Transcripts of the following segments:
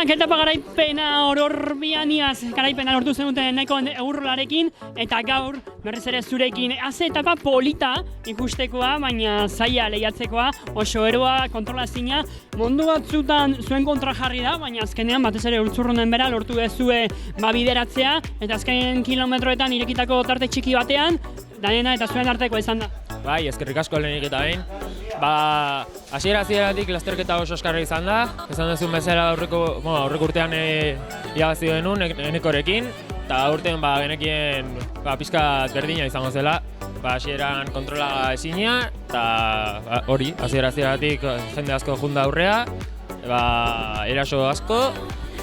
Zuek etapa garaipena ororbian iaz garaipena lortu zenuten nahiko eurrolarekin eta gaur berriz ere zurekin etapa polita ikustekoa, baina zaila lehiatzekoa, oso eroa, kontrolazina, mundu batzutan zuen kontra jarri da, baina azkenean batez ere Urtzurrunen bera lortu dezue bideratzea eta azken kilometroetan irekitako tarte txiki batean, Danena eta zuen arteko izan da. Bai, eskerrik asko lehenik eta behin. Hasieratik lasterketa oso eskarra izan da. Esan duzun bezala aurreko urtean irabazi genuen Enekorekin. Eta aurten genekien pixka berdina izango zela. Hasieran kontrola ezina, eta hori, hasieratik jende asko junda aurrea. Eraso asko,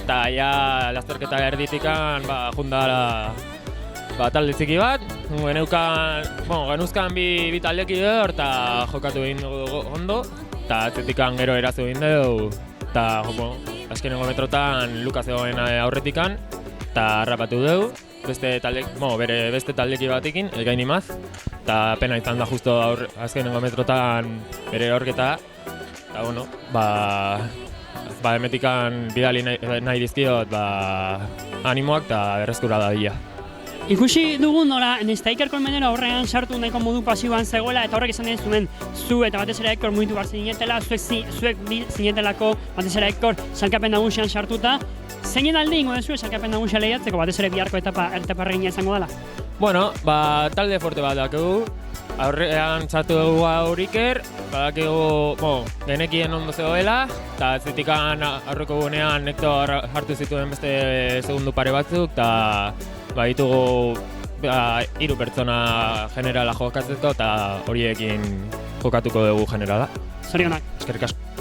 eta ja lasterketa erditikan junda talde txiki bat, genuzkan bi taldeki hor eta jokatu egin dugu ondo, eta atzetikan gero erazu egin dugu, eta azkenengo metrotan Lukas egoen aurretikan, eta harrapatu dugu, beste taldeki batekin, Elgain Imaz, eta pena izan da justo azkenengo metrotan bere horketa, eta emetikan bidali nahi dizkiot animoak eta berreskura da dira. Ikusi dugu nola Nestaiker Kolmenero aurrean sartu nahiko modu pasiboan zegoela eta horrek esan zuen zu eta batez ere Ekor mugitu behar zinetela, zuek zinetelako batez ere Ekor sailkapen nagusian sartuta. Zeinen alde ingo dezu sailkapen nagusia lehiatzeko batez ere biharko etapa erreina izango dela? Talde forte bat dakigu, aurrean sartu dugu Iker, badakigu genekien ondo zegoela, eta atzetikan aurreko gunean Hector hartu zituen beste segundu pare batzuk, eta ditugu 3 pertsona generala jokatzeko eta horiekin jokatuko dugu generala. Zorionak. Eskerrik asko.